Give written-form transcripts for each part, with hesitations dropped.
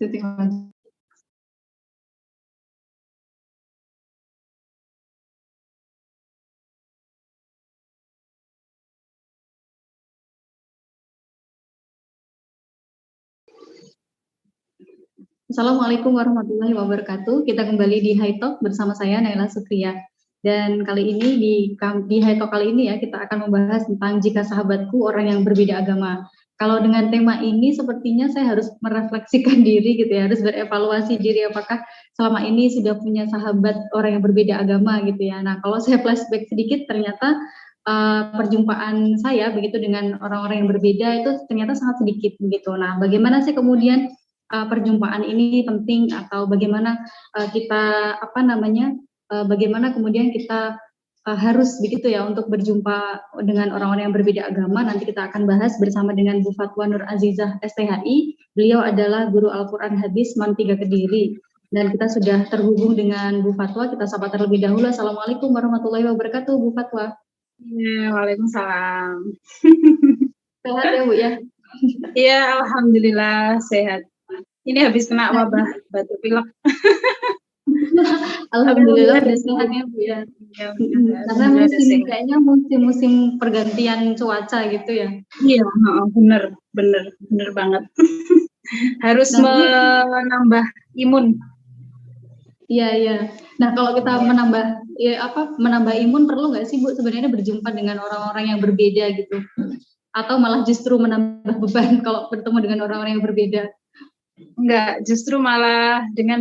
Assalamualaikum warahmatullahi wabarakatuh. Kita kembali di High Talk bersama saya Naila Sukriya. Dan kali ini di High Talk kali ini ya kita akan membahas tentang jika sahabatku orang yang berbeda agama. Kalau dengan tema ini sepertinya saya harus merefleksikan diri gitu ya, harus berevaluasi diri apakah selama ini sudah punya sahabat orang yang berbeda agama gitu ya. Nah, kalau saya flashback sedikit ternyata perjumpaan saya begitu dengan orang-orang yang berbeda itu ternyata sangat sedikit begitu. Nah, bagaimana sih kemudian perjumpaan ini penting atau bagaimana kita bagaimana kemudian kita harus begitu ya untuk berjumpa dengan orang-orang yang berbeda agama. Nanti kita akan bahas bersama dengan Bu Fatwa Nur Azizah STHI. Beliau adalah guru Al-Quran Hadis MAN 3 Kediri. Dan kita sudah terhubung dengan Bu Fatwa. Kita sapa terlebih dahulu. Assalamualaikum warahmatullahi wabarakatuh, Bu Fatwa. Ya, waalaikumsalam. Sehat ya Bu ya? Iya, alhamdulillah sehat. Ini habis kena wabah batuk pilek. Alhamdulillah udah sehat ya Bu ya. Karena kayaknya musim pergantian cuaca gitu ya. Iya, bener banget. Harus menambah imun. Iya. Nah, kalau kita menambah imun perlu nggak sih Bu sebenarnya berjumpa dengan orang-orang yang berbeda gitu? Atau malah justru menambah beban kalau bertemu dengan orang-orang yang berbeda? Enggak, justru malah dengan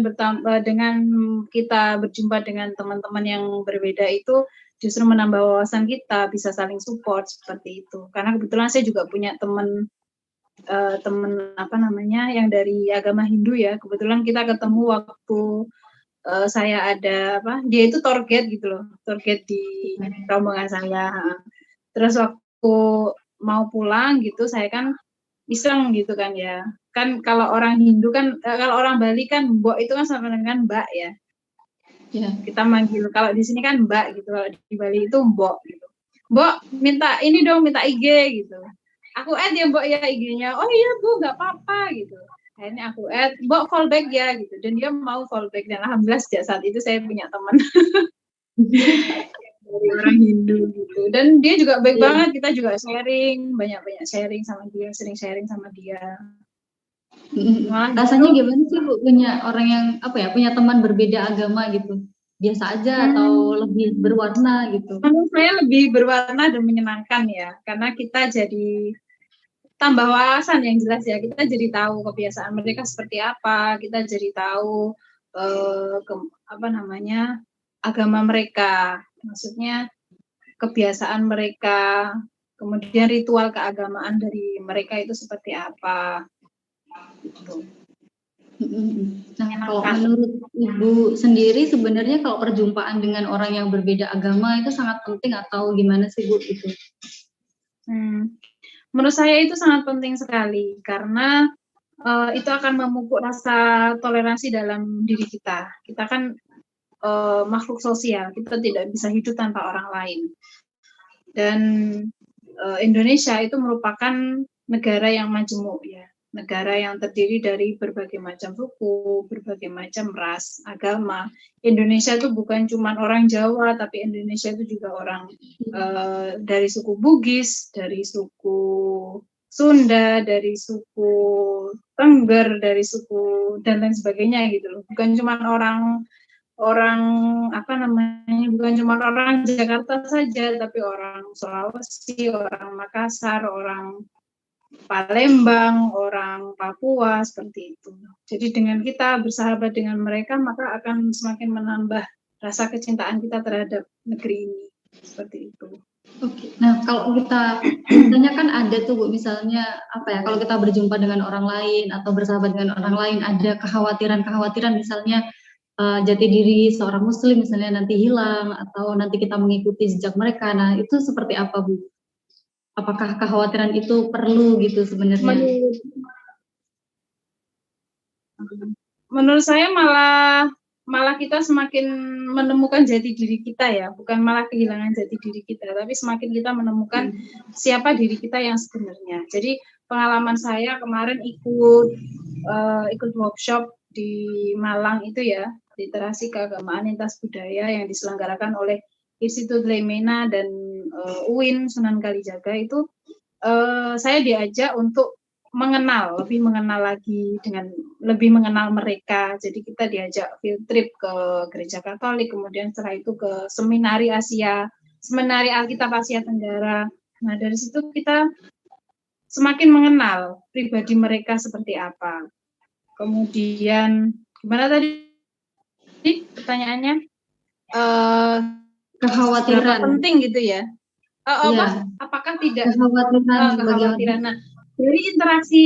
kita berjumpa dengan teman-teman yang berbeda itu justru menambah wawasan kita, bisa saling support seperti itu. Karena kebetulan saya juga punya teman yang dari agama Hindu ya. Kebetulan kita ketemu waktu saya ada dia itu target gitu loh, target di rombongan saya. Terus waktu mau pulang gitu, saya kan iseng gitu kan ya. Kan kalau orang Hindu kan, kalau orang Bali kan mbok itu kan sama dengan mbak ya. Yeah. Kita manggil, kalau di sini kan mbak gitu, kalau di Bali itu mbok gitu. Mbok minta ini dong, minta IG gitu. Aku add ya mbok ya IG-nya. Oh iya Bu, nggak apa-apa gitu. Akhirnya aku add, mbok follow back ya gitu. Dan dia mau follow back, dan alhamdulillah sejak saat itu saya punya teman dari orang Hindu gitu. Dan dia juga baik banget, kita juga sharing, banyak-banyak sharing sama dia, sering sharing sama dia. Rasanya gimana sih Bu punya orang yang punya teman berbeda agama gitu? Biasa aja atau lebih berwarna gitu? Menurut saya lebih berwarna dan menyenangkan ya, karena kita jadi tambah wawasan yang jelas ya. Kita jadi tahu kebiasaan mereka seperti apa, kita jadi tahu agama mereka, maksudnya kebiasaan mereka, kemudian ritual keagamaan dari mereka itu seperti apa. Gitu. Nah, kalau menurut Ibu sendiri sebenarnya kalau perjumpaan dengan orang yang berbeda agama itu sangat penting atau gimana sih Bu itu? Menurut saya itu sangat penting sekali karena itu akan memupuk rasa toleransi dalam diri kita. Kita kan makhluk sosial, kita tidak bisa hidup tanpa orang lain. Dan Indonesia itu merupakan negara yang majemuk ya. Negara yang terdiri dari berbagai macam suku, berbagai macam ras, agama. Indonesia itu bukan cuma orang Jawa, tapi Indonesia itu juga orang dari suku Bugis, dari suku Sunda, dari suku Tengger, dari suku dan lain sebagainya gitu loh. Bukan cuma bukan cuma orang Jakarta saja, tapi orang Sulawesi, orang Makassar, orang Palembang, orang Papua, seperti itu. Jadi dengan kita bersahabat dengan mereka, maka akan semakin menambah rasa kecintaan kita terhadap negeri ini. Seperti itu. Oke. Nah, kalau kita misalnya kan ada tuh Bu, misalnya kalau kita berjumpa dengan orang lain atau bersahabat dengan orang lain, ada kekhawatiran misalnya jati diri seorang muslim misalnya nanti hilang atau nanti kita mengikuti jejak mereka. Nah, itu seperti apa Bu? Apakah kekhawatiran itu perlu gitu sebenarnya? Menurut saya malah kita semakin menemukan jati diri kita ya, bukan malah kehilangan jati diri kita, tapi semakin kita menemukan siapa diri kita yang sebenarnya. Jadi pengalaman saya kemarin ikut ikut workshop di Malang itu ya, literasi keagamaan lintas budaya yang diselenggarakan oleh Institut Lemena dan UIN Sunan Kalijaga itu, saya diajak untuk lebih mengenal lagi, dengan lebih mengenal mereka. Jadi kita diajak field trip ke Gereja Katolik, kemudian setelah itu ke Seminari Alkitab Asia Tenggara. Nah, dari situ kita semakin mengenal pribadi mereka seperti apa. Kemudian gimana tadi pertanyaannya? Kekhawatiran. Penting gitu ya? Iya. Apakah tidak kekhawatiran? kekhawatiran. Nah, dari interaksi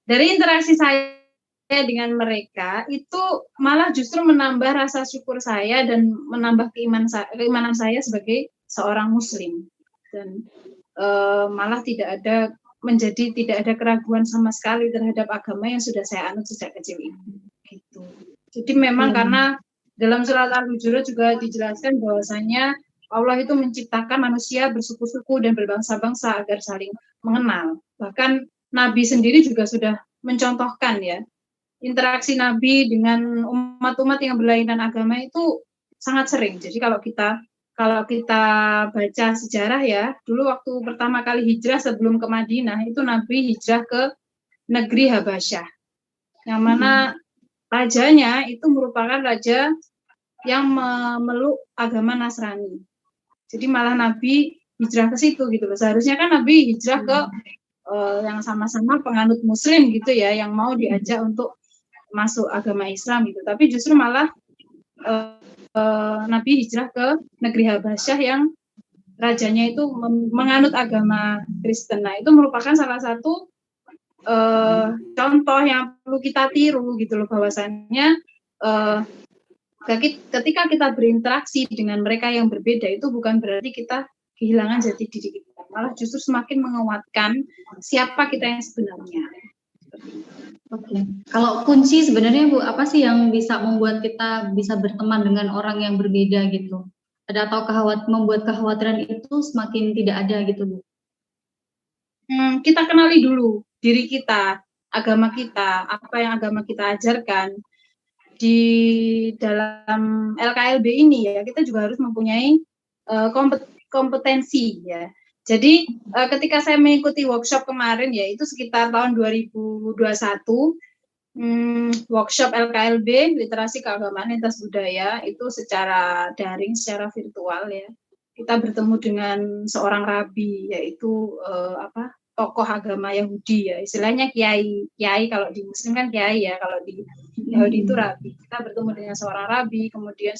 dari interaksi saya dengan mereka itu malah justru menambah rasa syukur saya dan menambah keimanan saya sebagai seorang Muslim, dan malah tidak ada keraguan sama sekali terhadap agama yang sudah saya anut sejak kecil ini. Gitu. Jadi memang karena dalam surat Al-Hujurat juga dijelaskan bahwasanya Allah itu menciptakan manusia bersuku-suku dan berbangsa-bangsa agar saling mengenal. Bahkan Nabi sendiri juga sudah mencontohkan ya, interaksi Nabi dengan umat-umat yang berlainan agama itu sangat sering. Jadi kalau kita baca sejarah ya, dulu waktu pertama kali hijrah sebelum ke Madinah, itu Nabi hijrah ke negeri Habasyah, yang mana rajanya itu merupakan raja yang memeluk agama Nasrani. Jadi malah Nabi hijrah ke situ gitu loh. Seharusnya kan Nabi hijrah ke yang sama-sama penganut Muslim gitu ya, yang mau diajak untuk masuk agama Islam gitu. Tapi justru malah Nabi hijrah ke negeri Habasyah yang rajanya itu menganut agama Kristen. Nah, itu merupakan salah satu contoh yang perlu kita tiru gitu loh, bahwasannya ketika kita berinteraksi dengan mereka yang berbeda itu bukan berarti kita kehilangan jati diri kita, malah justru semakin menguatkan siapa kita yang sebenarnya. Oke. Kalau kunci sebenarnya Bu, apa sih yang bisa membuat kita bisa berteman dengan orang yang berbeda gitu? Ada atau membuat kekhawatiran itu semakin tidak ada gitu Bu? Kita kenali dulu diri kita, agama kita, apa yang agama kita ajarkan. Di dalam LKLB ini ya, kita juga harus mempunyai kompetensi ya. Jadi ketika saya mengikuti workshop kemarin ya, itu sekitar tahun 2021, workshop LKLB literasi keagamaan lintas budaya itu secara daring, secara virtual ya. Kita bertemu dengan seorang rabi, yaitu tokoh agama Yahudi ya, istilahnya kiai kalau di Muslim kan kiai ya, kalau di Yahudi itu rabi. Kita bertemu dengan seorang rabi, kemudian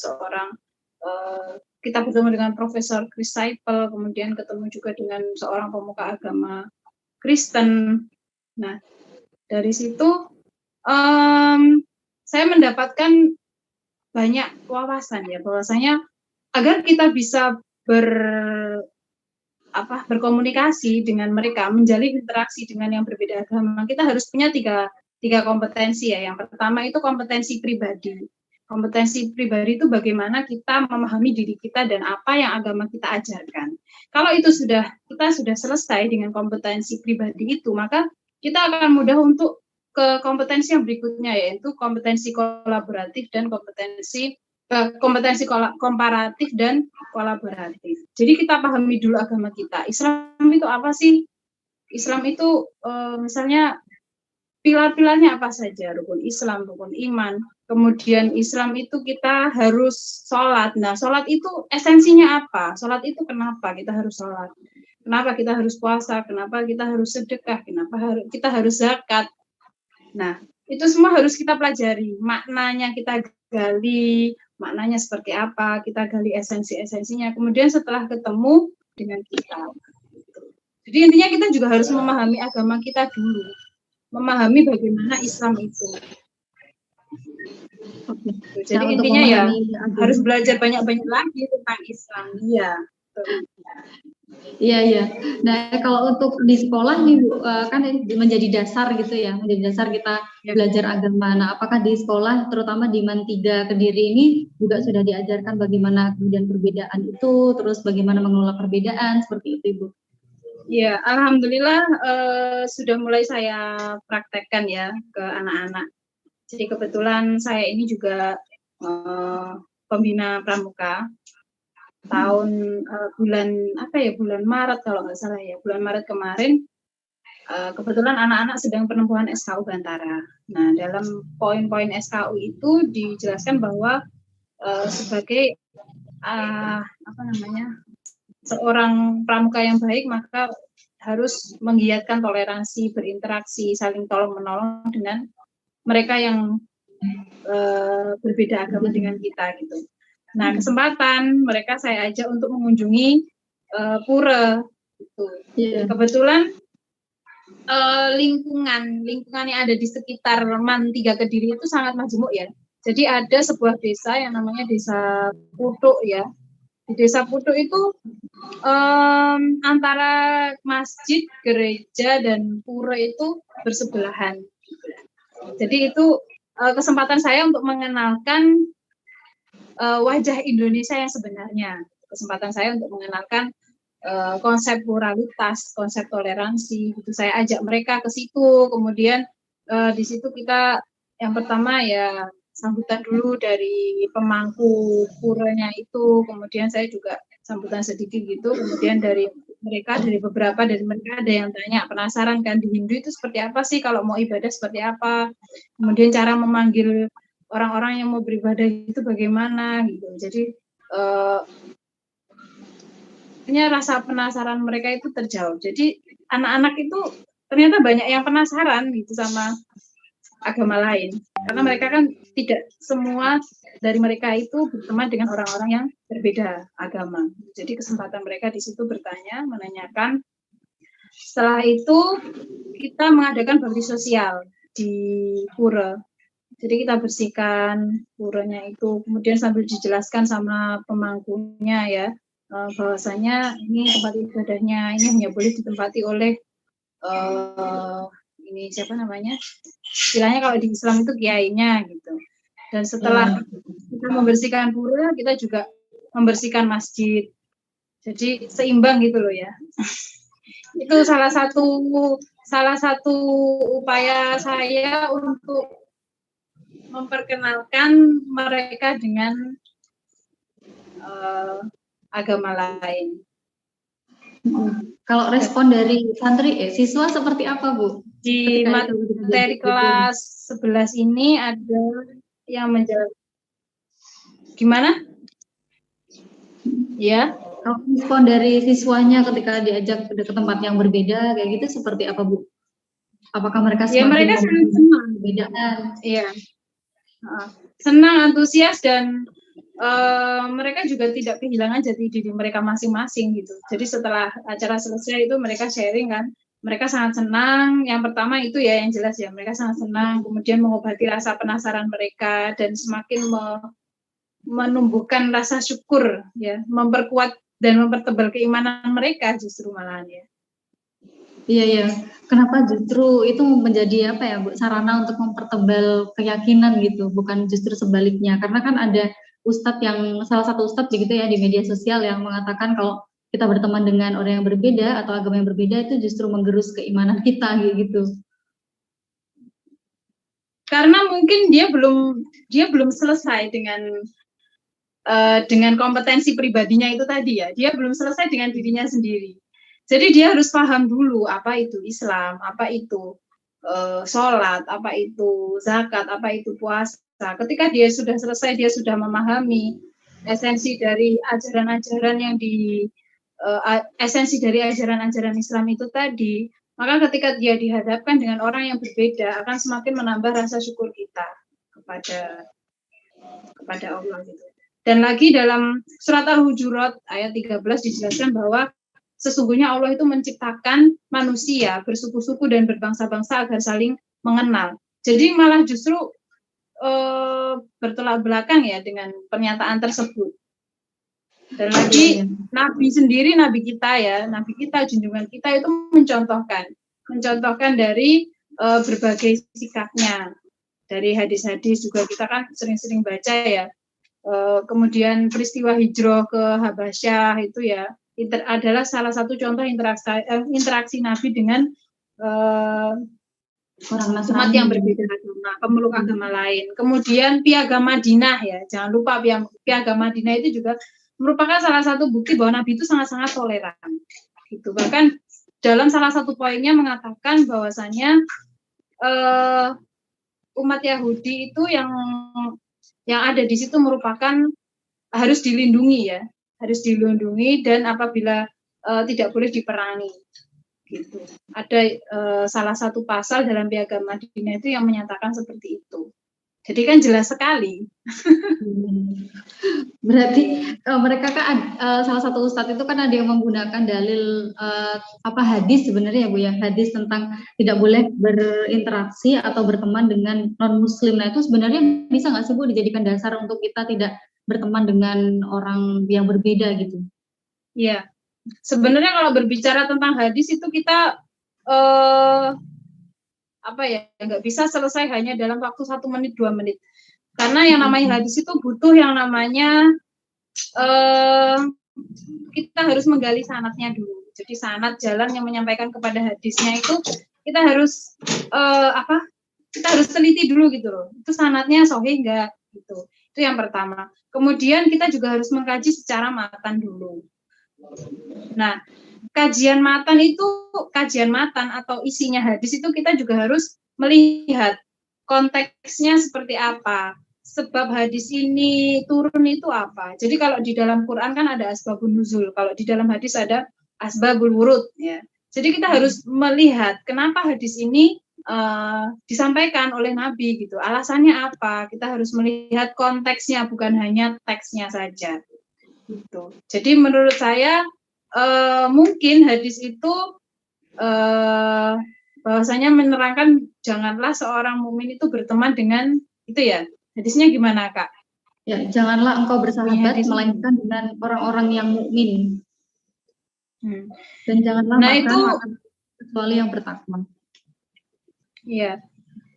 kita bertemu dengan Profesor Chris Seipel, kemudian ketemu juga dengan seorang pemuka agama Kristen. Nah, dari situ saya mendapatkan banyak wawasan ya, bahwasanya agar kita bisa berkomunikasi dengan mereka, menjalin interaksi dengan yang berbeda agama, kita harus punya tiga kompetensi ya. Yang pertama itu kompetensi pribadi. Kompetensi pribadi itu bagaimana kita memahami diri kita dan apa yang agama kita ajarkan. Kalau itu kita sudah selesai dengan kompetensi pribadi itu, maka kita akan mudah untuk ke kompetensi yang berikutnya, yaitu kompetensi kolaboratif dan kompetensi komparatif dan kolaboratif. Jadi kita pahami dulu agama kita. Islam itu apa sih? Islam itu misalnya pilar-pilarnya apa saja? Rukun Islam, rukun iman. Kemudian Islam itu kita harus sholat. Nah, sholat itu esensinya apa? Sholat itu kenapa kita harus sholat? Kenapa kita harus puasa? Kenapa kita harus sedekah? Kenapa kita harus zakat? Nah, itu semua harus kita pelajari. Maknanya kita gali, maknanya seperti apa, kita gali esensi-esensinya. Kemudian setelah ketemu dengan kita. Jadi intinya kita juga harus memahami agama kita dulu. Memahami bagaimana Islam itu. Jadi nah, intinya ya harus belajar banyak-banyak lagi tentang Islam. Iya. Iya. Nah, kalau untuk di sekolah nih Bu, kan menjadi dasar gitu ya, menjadi dasar kita belajar agama. Nah, apakah di sekolah, terutama di MAN 3 Kediri ini juga sudah diajarkan bagaimana kemudian perbedaan itu, terus bagaimana mengelola perbedaan seperti itu, Ibu? Ya, alhamdulillah sudah mulai saya praktekkan ya ke anak-anak. Jadi kebetulan saya ini juga pembina pramuka. Tahun bulan bulan Maret kalau nggak salah ya, bulan Maret kemarin kebetulan anak-anak sedang penempuhan SKU Bantara. Nah, dalam poin-poin SKU itu dijelaskan bahwa sebagai seorang pramuka yang baik maka harus menggiatkan toleransi, berinteraksi, saling tolong menolong dengan mereka yang berbeda agama dengan kita gitu. Nah, kesempatan mereka saya ajak untuk mengunjungi pura gitu. Yeah. Kebetulan lingkungan yang ada di sekitar Man 3 Kediri itu sangat majemuk ya. Jadi ada sebuah desa yang namanya Desa Putuk ya. Di Desa Putuk itu antara masjid, gereja, dan pura itu bersebelahan. Jadi itu kesempatan saya untuk mengenalkan wajah Indonesia yang sebenarnya. Kesempatan saya untuk mengenalkan konsep pluralitas, konsep toleransi. Gitu. Saya ajak mereka ke situ. Kemudian di situ kita yang pertama ya sambutan dulu dari pemangku puranya itu. Kemudian saya juga sambutan sedikit gitu. Kemudian dari beberapa dari mereka ada yang tanya, penasaran kan di Hindu itu seperti apa sih kalau mau ibadah seperti apa. Kemudian cara memanggil orang-orang yang mau beribadah itu bagaimana gitu. Jadi rasa penasaran mereka itu terjawab. Jadi anak-anak itu ternyata banyak yang penasaran gitu sama agama lain. Karena mereka kan tidak semua dari mereka itu berteman dengan orang-orang yang berbeda agama. Jadi kesempatan mereka di situ bertanya, menanyakan. Setelah itu kita mengadakan bakti sosial di pura. Jadi kita bersihkan puranya itu, kemudian sambil dijelaskan sama pemangkunya ya, bahwasanya ini tempat ibadahnya ini hanya boleh ditempati oleh ini siapa namanya, istilahnya kalau di Islam itu kiainya gitu. Dan setelah kita membersihkan pura, kita juga membersihkan masjid. Jadi seimbang gitu loh ya. Itu salah satu upaya saya untuk memperkenalkan mereka dengan agama lain. Kalau respon dari santri, siswa seperti apa, Bu? Di materi kelas 11 ini ada yang menjelaskan. Gimana? Ya. Kalau respon dari siswanya ketika diajak ke tempat yang berbeda, kayak gitu seperti apa, Bu? Apakah mereka mereka sangat senang. Perbedaan? Iya. Senang, antusias, dan mereka juga tidak kehilangan jati diri mereka masing-masing gitu. Jadi setelah acara selesai itu mereka sharing kan, mereka sangat senang. Yang pertama itu ya yang jelas ya, mereka sangat senang. Kemudian mengobati rasa penasaran mereka dan semakin menumbuhkan rasa syukur ya, memperkuat dan mempertebal keimanan mereka justru malahan ya. Iya. Kenapa justru itu menjadi apa ya, Bu, sarana untuk mempertebal keyakinan gitu, bukan justru sebaliknya? Karena kan ada salah satu ustadz begitu ya di media sosial yang mengatakan kalau kita berteman dengan orang yang berbeda atau agama yang berbeda itu justru menggerus keimanan kita gitu. Karena mungkin dia belum selesai dengan kompetensi pribadinya itu tadi ya. Dia belum selesai dengan dirinya sendiri. Jadi dia harus paham dulu apa itu Islam, apa itu sholat, apa itu zakat, apa itu puasa. Ketika dia sudah selesai, dia sudah memahami esensi dari ajaran-ajaran esensi dari ajaran-ajaran Islam itu tadi, maka ketika dia dihadapkan dengan orang yang berbeda akan semakin menambah rasa syukur kita kepada Allah gitu. Dan lagi dalam surat Al-Hujurat ayat 13 dijelaskan bahwa sesungguhnya Allah itu menciptakan manusia bersuku-suku dan berbangsa-bangsa agar saling mengenal. Jadi malah justru bertolak belakang ya dengan pernyataan tersebut. Dan lagi Nabi sendiri, Nabi kita, junjungan kita itu mencontohkan dari berbagai sikapnya. Dari hadis-hadis juga kita kan sering-sering baca ya. Kemudian peristiwa hijrah ke Habasyah itu ya, adalah salah satu contoh interaksi Nabi dengan orang umat Nasrani yang berbeda agama, pemeluk agama lain. Kemudian Piagam Madinah ya, jangan lupa Piagam Madinah itu juga merupakan salah satu bukti bahwa Nabi itu sangat-sangat toleran. Gitu. Bahkan dalam salah satu poinnya mengatakan bahwasanya umat Yahudi itu yang ada di situ merupakan harus dilindungi ya, harus dilindungi dan apabila tidak boleh diperangi. Gitu. Ada salah satu pasal dalam Piagam Madinah itu yang menyatakan seperti itu. Jadi kan jelas sekali. Berarti mereka kan salah satu ustadz itu kan ada yang menggunakan dalil hadis sebenarnya ya Bu ya, hadis tentang tidak boleh berinteraksi atau berteman dengan non muslim. Nah itu sebenarnya bisa nggak sih Bu dijadikan dasar untuk kita tidak berteman dengan orang yang berbeda gitu? Iya. Sebenarnya kalau berbicara tentang hadis itu kita nggak bisa selesai hanya dalam waktu 1 menit 2 menit, karena yang namanya hadis itu butuh yang namanya kita harus menggali sanadnya dulu. Jadi sanad jalan yang menyampaikan kepada hadisnya itu kita harus kita harus teliti dulu gitu loh. Itu sanadnya sahih enggak gitu. Itu yang pertama. Kemudian kita juga harus mengkaji secara matan dulu. Nah, kajian matan atau isinya hadis itu kita juga harus melihat konteksnya seperti apa, sebab hadis ini turun itu apa. Jadi kalau di dalam Quran kan ada asbabun nuzul, kalau di dalam hadis ada asbabul wurud ya. Jadi kita harus melihat kenapa hadis ini disampaikan oleh Nabi gitu, alasannya apa. Kita harus melihat konteksnya, bukan hanya teksnya saja gitu. Jadi menurut saya mungkin hadis itu bahwasanya menerangkan janganlah seorang mukmin itu berteman dengan itu ya. Hadisnya gimana Kak? Ya, janganlah engkau bersahabat melainkan dengan orang-orang yang mukmin. Dan janganlah makan kecuali yang bertakwa. Iya.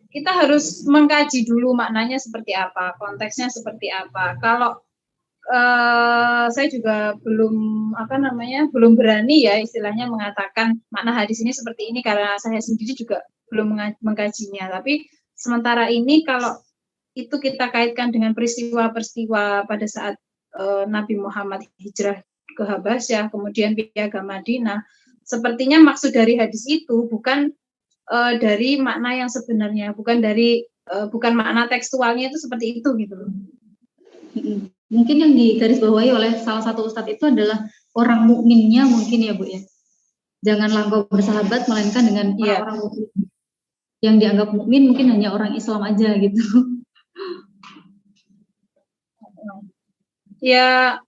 Kita harus mengkaji dulu maknanya seperti apa, konteksnya seperti apa. Kalau saya juga belum berani ya istilahnya mengatakan makna hadis ini seperti ini karena saya sendiri juga belum mengkajinya. Tapi sementara ini kalau itu kita kaitkan dengan peristiwa-peristiwa pada saat Nabi Muhammad hijrah ke Habasyah, kemudian Piagam Madinah, sepertinya maksud dari hadis itu bukan dari makna yang sebenarnya, bukan makna tekstualnya itu seperti itu gitu loh. Mungkin yang digarisbawahi oleh salah satu ustadz itu adalah orang mukminnya mungkin ya Bu ya. Janganlah engkau bersahabat melainkan dengan orang-orang mukmin. Yang dianggap mukmin mungkin hanya orang Islam aja gitu. Ya,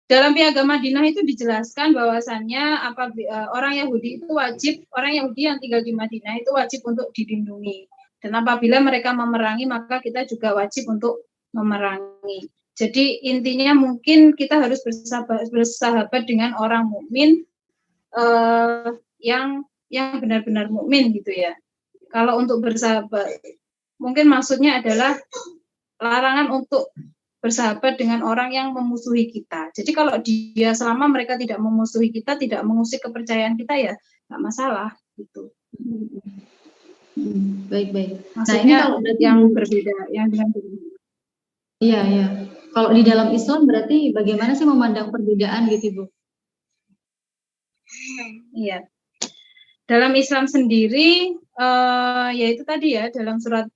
dalam Piagam Madinah itu dijelaskan bahwasannya orang Yahudi yang tinggal di Madinah itu wajib untuk dilindungi. Dan apabila mereka memerangi, maka kita juga wajib untuk memerangi. Jadi intinya mungkin kita harus bersahabat dengan orang mukmin yang benar-benar mukmin gitu ya. Kalau untuk bersahabat, mungkin maksudnya adalah larangan untuk bersahabat dengan orang yang memusuhi kita. Jadi kalau selama mereka tidak memusuhi kita, tidak mengusik kepercayaan kita ya nggak masalah gitu. Baik. Maksudnya nah, ini kalau yang berbeda, yang dengan berbeda. Iya. Kalau di dalam Islam berarti bagaimana sih memandang perbedaan gitu, Bu? Iya. Dalam Islam sendiri, yaitu tadi ya dalam surat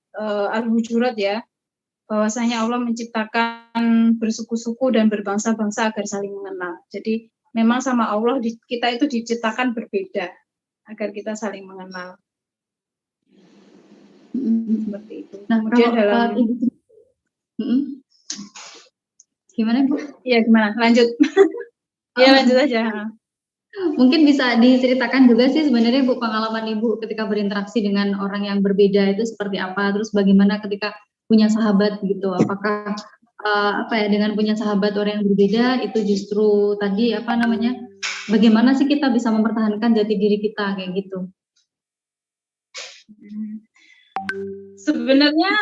Al-Hujurat ya, bahwasanya Allah menciptakan bersuku-suku dan berbangsa-bangsa agar saling mengenal. Jadi memang sama Allah kita itu diciptakan berbeda agar kita saling mengenal. Seperti itu. Nah, kemudian dalam gimana Bu? Iya gimana? Lanjut. Ya lanjut aja. Mungkin bisa diceritakan juga sih sebenarnya Bu pengalaman Ibu ketika berinteraksi dengan orang yang berbeda itu seperti apa, terus bagaimana ketika punya sahabat gitu, apakah dengan punya sahabat orang yang berbeda itu justru tadi bagaimana sih kita bisa mempertahankan jati diri kita kayak gitu? Sebenarnya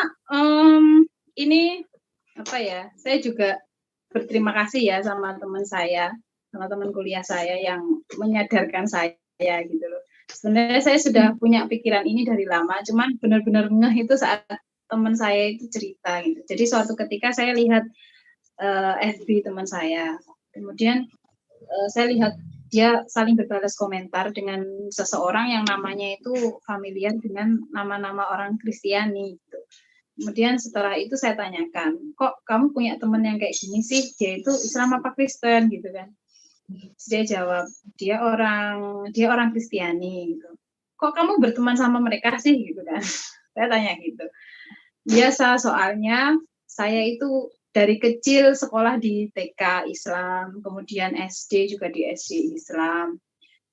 ini saya juga berterima kasih ya sama teman saya, sama teman kuliah saya yang menyadarkan saya gitu loh. Sebenarnya saya sudah punya pikiran ini dari lama, cuman benar-benar ngeh itu saat teman saya itu cerita gitu. Jadi suatu ketika saya lihat FB teman saya, kemudian saya lihat dia saling berbalas komentar dengan seseorang yang namanya itu familiar dengan nama-nama orang Kristiani gitu. Kemudian setelah itu saya tanyakan, kok kamu punya teman yang kayak gini sih? Dia itu Islam apa Kristen gitu kan? Dia jawab, dia orang Kristiani gitu. Kok kamu berteman sama mereka sih gitu kan? Saya tanya gitu. Biasa soalnya saya itu dari kecil sekolah di TK Islam, kemudian SD juga di SD Islam.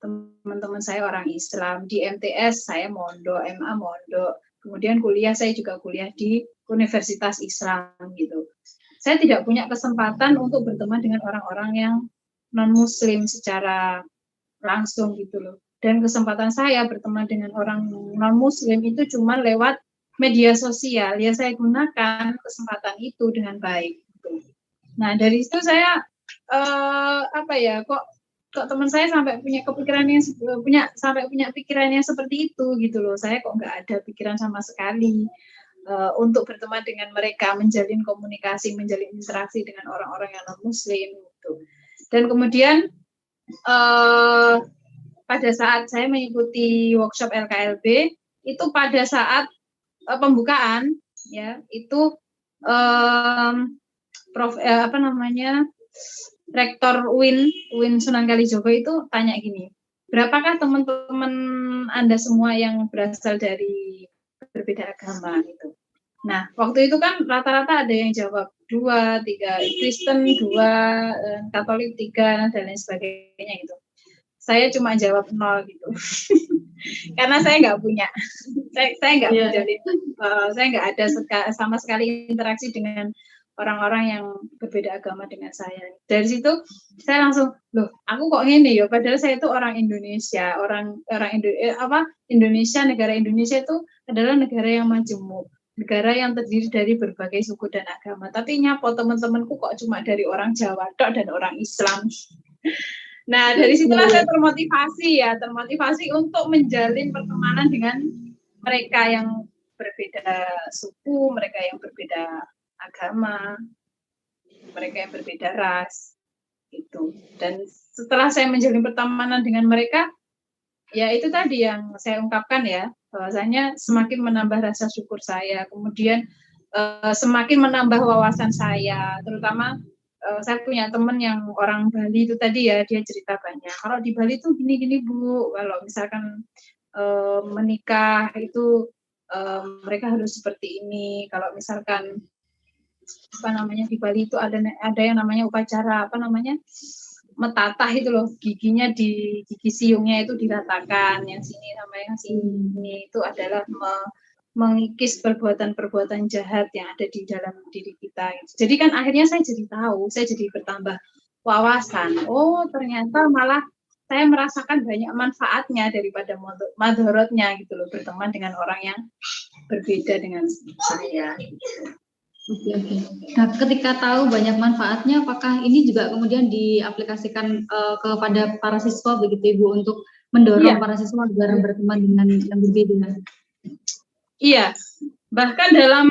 Teman-teman saya orang Islam, di MTS saya mondok, MA mondok. Kemudian kuliah saya juga kuliah di Universitas Islam gitu. Saya tidak punya kesempatan untuk berteman dengan orang-orang yang non-Muslim secara langsung gitu loh. Dan kesempatan saya berteman dengan orang non-Muslim itu cuma lewat media sosial. Ya saya gunakan kesempatan itu dengan baik. Gitu. Nah dari situ saya kok teman saya sampai punya pikiran yang seperti itu gitu loh. Saya kok nggak ada pikiran sama sekali untuk berteman dengan mereka, menjalin komunikasi, menjalin interaksi dengan orang-orang yang non Muslim gitu. Dan kemudian pada saat saya mengikuti workshop LKLB itu pada saat pembukaan ya itu Rektor UIN Sunan Kalijogo itu tanya gini, berapakah teman-teman Anda semua yang berasal dari berbeda agama gitu. Nah, waktu itu kan rata-rata ada yang jawab 2, 3, Kristen 2, Katolik 3, dan lain sebagainya gitu. Saya cuma jawab 0 gitu. Karena saya nggak punya, saya nggak menjalin, saya nggak ada sama sekali interaksi dengan orang-orang yang berbeda agama dengan saya. Dari situ saya langsung, loh, aku kok gini ya? Padahal saya itu orang Indonesia, Indonesia, negara Indonesia itu adalah negara yang majemuk, negara yang terdiri dari berbagai suku dan agama. Tapi nyapa teman-temanku kok cuma dari orang Jawa dan orang Islam. Nah, dari situlah saya termotivasi untuk menjalin pertemanan dengan mereka yang berbeda suku, mereka yang berbeda agama, mereka yang berbeda ras, itu. Dan setelah saya menjalin pertemanan dengan mereka, ya itu tadi yang saya ungkapkan ya, bahwasanya semakin menambah rasa syukur saya, kemudian semakin menambah wawasan saya, terutama saya punya teman yang orang Bali itu tadi ya, dia cerita banyak. Kalau di Bali tuh gini-gini Bu, kalau misalkan menikah itu mereka harus seperti ini. Kalau misalkan di Bali itu ada yang namanya upacara metatah itu loh, giginya di gigi siungnya itu diratakan, yang sini sama yang sini itu adalah mengikis perbuatan-perbuatan jahat yang ada di dalam diri kita. Jadi kan akhirnya saya jadi tahu, saya jadi bertambah wawasan. Oh ternyata malah saya merasakan banyak manfaatnya daripada madorotnya gitu loh, berteman dengan orang yang berbeda dengan saya. Oke. Nah, ketika tahu banyak manfaatnya, apakah ini juga kemudian diaplikasikan kepada para siswa begitu Ibu untuk mendorong para siswa agar berteman dengan yang berbeda? Iya, bahkan dalam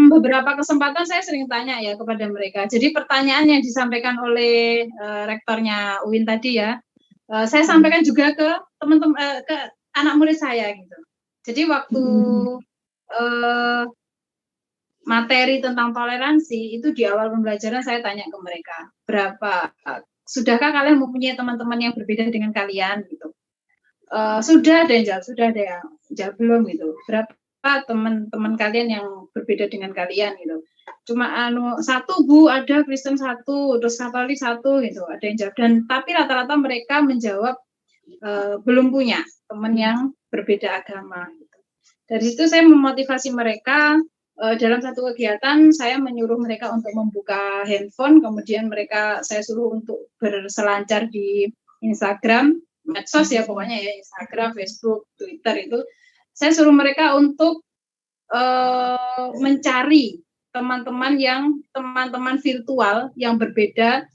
beberapa kesempatan saya sering tanya ya kepada mereka. Jadi pertanyaan yang disampaikan oleh rektornya UIN tadi ya, saya sampaikan juga ke teman-teman, ke anak murid saya gitu. Jadi waktu materi tentang toleransi itu di awal pembelajaran saya tanya ke mereka, sudahkah kalian mempunyai teman-teman yang berbeda dengan kalian gitu? Sudah ada yang jawab belum gitu. Berapa teman-teman kalian yang berbeda dengan kalian gitu? Cuma satu Bu, ada Kristen satu, terus Katolik satu gitu. Ada yang jawab, dan tapi rata-rata mereka menjawab belum punya teman yang berbeda agama. Gitu. Dari situ saya memotivasi mereka. Dalam satu kegiatan saya menyuruh mereka untuk membuka handphone, kemudian saya suruh untuk berselancar di Instagram, medsos ya pokoknya ya, Instagram, Facebook, Twitter itu. Saya suruh mereka untuk mencari teman-teman virtual yang berbeda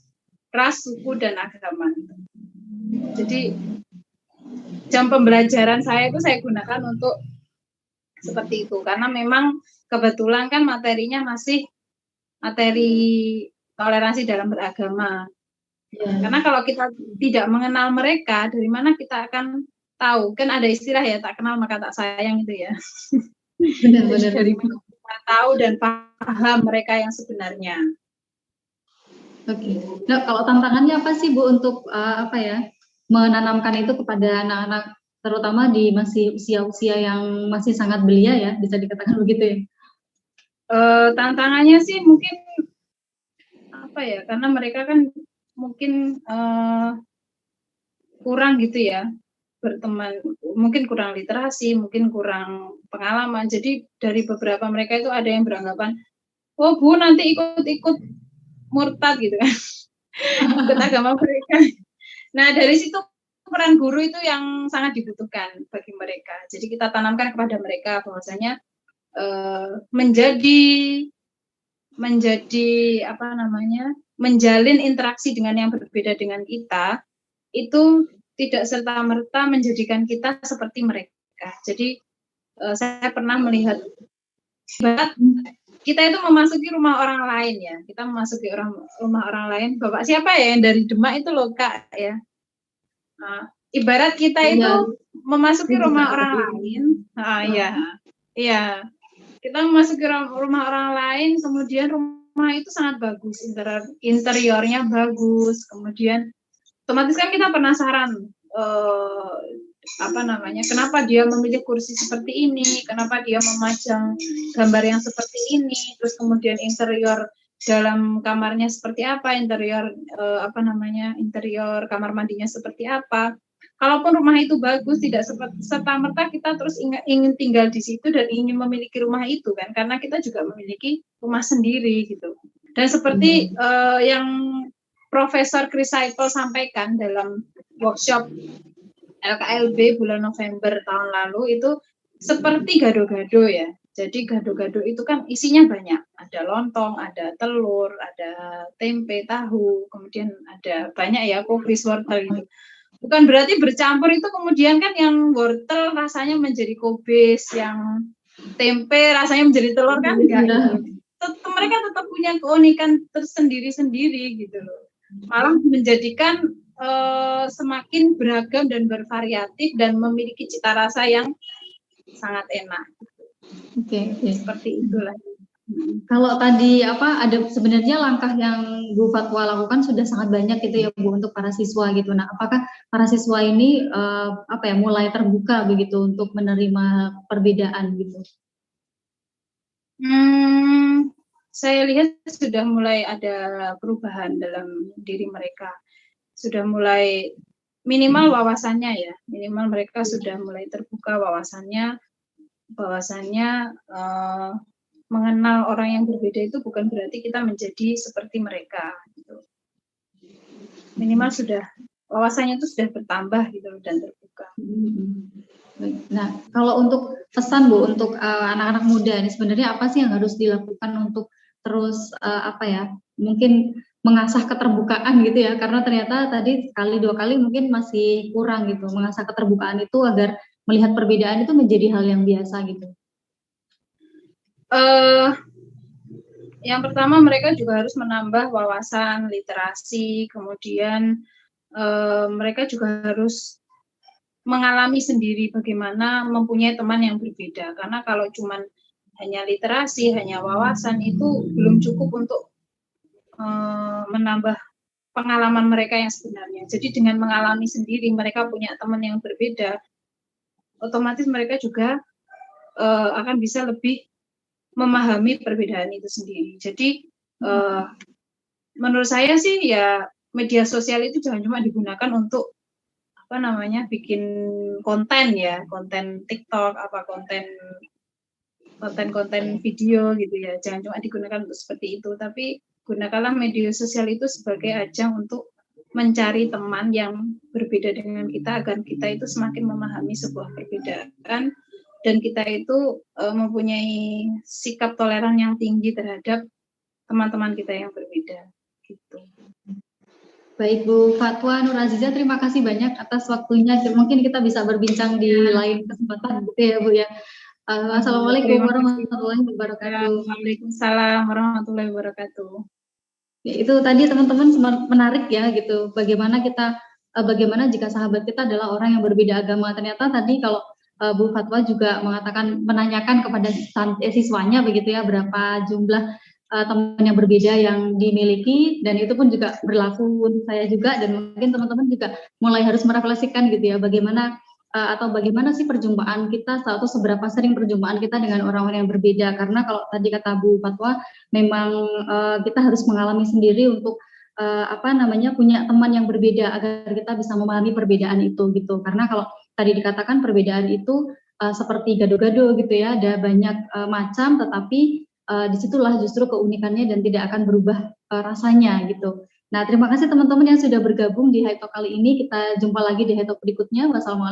ras, suku, dan agama. Jadi jam pembelajaran saya itu saya gunakan untuk seperti itu, karena memang kebetulan kan materinya masih materi toleransi dalam beragama. Karena kalau kita tidak mengenal mereka, dari mana kita akan tahu? Kan ada istilah ya, tak kenal maka tak sayang itu ya. Benar-benar. Dari mana kita tahu dan paham mereka yang sebenarnya. Oke. Nah, kalau tantangannya apa sih Bu untuk menanamkan itu kepada anak-anak, terutama di masih usia-usia yang masih sangat belia ya, bisa dikatakan begitu ya? Tantangannya sih mungkin karena mereka kan mungkin kurang gitu ya berteman, mungkin kurang literasi, mungkin kurang pengalaman. Jadi dari beberapa mereka itu ada yang beranggapan, oh Bu nanti ikut-ikut murtad gitu kan, ikut agama mereka. Nah dari situ peran guru itu yang sangat dibutuhkan bagi mereka. Jadi kita tanamkan kepada mereka bahwasanya menjalin interaksi dengan yang berbeda dengan kita itu tidak serta-merta menjadikan kita seperti mereka. Jadi saya pernah melihat kita itu memasuki rumah orang lain ya. Kita memasuki rumah orang lain. Bapak siapa ya yang dari Demak itu loh Kak ya. Ibarat kita itu memasuki rumah orang lain. Iya. Kita memasuki rumah orang lain, kemudian rumah itu sangat bagus, interiornya bagus, kemudian otomatis kan kita penasaran kenapa dia memilih kursi seperti ini, kenapa dia memajang gambar yang seperti ini, terus kemudian interior dalam kamarnya seperti apa, interior kamar mandinya seperti apa. Kalaupun rumah itu bagus, tidak serta-merta kita terus ingin tinggal di situ dan ingin memiliki rumah itu kan, karena kita juga memiliki rumah sendiri gitu. Dan seperti yang Profesor Chris Saipel sampaikan dalam workshop LKLB bulan November tahun lalu itu seperti gado-gado ya. Jadi gado-gado itu kan isinya banyak, ada lontong, ada telur, ada tempe, tahu, kemudian ada banyak ya kubis, wortel gitu. Bukan berarti bercampur itu kemudian kan yang wortel rasanya menjadi kubis, yang tempe rasanya menjadi telur kan enggak gitu. Mereka tetap punya keunikan tersendiri-sendiri gitu loh. Malah menjadikan semakin beragam dan bervariatif dan memiliki cita rasa yang sangat enak. Oke. Seperti itulah. Kalau tadi ada sebenarnya langkah yang Bu Fatwa lakukan sudah sangat banyak gitu ya Bu untuk para siswa gitu. Nah, apakah para siswa ini mulai terbuka begitu untuk menerima perbedaan gitu? Saya lihat sudah mulai ada perubahan dalam diri mereka. Sudah mulai minimal wawasannya ya, minimal mereka sudah mulai terbuka wawasannya, bahwasannya mengenal orang yang berbeda itu bukan berarti kita menjadi seperti mereka gitu. Minimal sudah wawasannya itu sudah bertambah gitu dan terbuka. Nah, kalau untuk pesan Bu untuk anak-anak muda ini sebenarnya apa sih yang harus dilakukan untuk terus mungkin mengasah keterbukaan gitu ya, karena ternyata tadi sekali dua kali mungkin masih kurang gitu mengasah keterbukaan itu agar melihat perbedaan itu menjadi hal yang biasa gitu. Yang pertama mereka juga harus menambah wawasan literasi, kemudian mereka juga harus mengalami sendiri bagaimana mempunyai teman yang berbeda, karena kalau cuman hanya literasi, hanya wawasan itu belum cukup untuk menambah pengalaman mereka yang sebenarnya. Jadi dengan mengalami sendiri mereka punya teman yang berbeda, otomatis mereka juga akan bisa lebih memahami perbedaan itu sendiri. Jadi menurut saya sih ya media sosial itu jangan cuma digunakan untuk bikin konten ya, konten TikTok, konten video gitu ya. Jangan cuma digunakan untuk seperti itu, tapi gunakanlah media sosial itu sebagai ajang untuk mencari teman yang berbeda dengan kita agar kita itu semakin memahami sebuah perbedaan dan kita itu mempunyai sikap toleran yang tinggi terhadap teman-teman kita yang berbeda gitu. Baik Bu Fatwa Nur Aziza, terima kasih banyak atas waktunya. Mungkin kita bisa berbincang di lain kesempatan gitu ya Bu ya. Assalamualaikum warahmatullahi wabarakatuh. Waalaikumsalam warahmatullahi wabarakatuh. Ya, itu tadi teman-teman menarik ya gitu. Bagaimana bagaimana jika sahabat kita adalah orang yang berbeda agama. Ternyata tadi kalau Bu Fatwa juga mengatakan menanyakan kepada siswanya begitu ya berapa jumlah teman yang berbeda yang dimiliki, dan itu pun juga berlaku untuk saya juga, dan mungkin teman-teman juga mulai harus merefleksikan gitu ya bagaimana atau bagaimana sih perjumpaan kita atau seberapa sering perjumpaan kita dengan orang-orang yang berbeda. Karena kalau tadi kata Bu Fatwa memang kita harus mengalami sendiri untuk punya teman yang berbeda agar kita bisa memahami perbedaan itu gitu. Karena kalau tadi dikatakan perbedaan itu seperti gado-gado gitu ya, ada banyak macam, tetapi disitulah justru keunikannya dan tidak akan berubah rasanya gitu. Nah, terima kasih teman-teman yang sudah bergabung di High Talk kali ini. Kita jumpa lagi di High Talk berikutnya. Wassalamualaikum.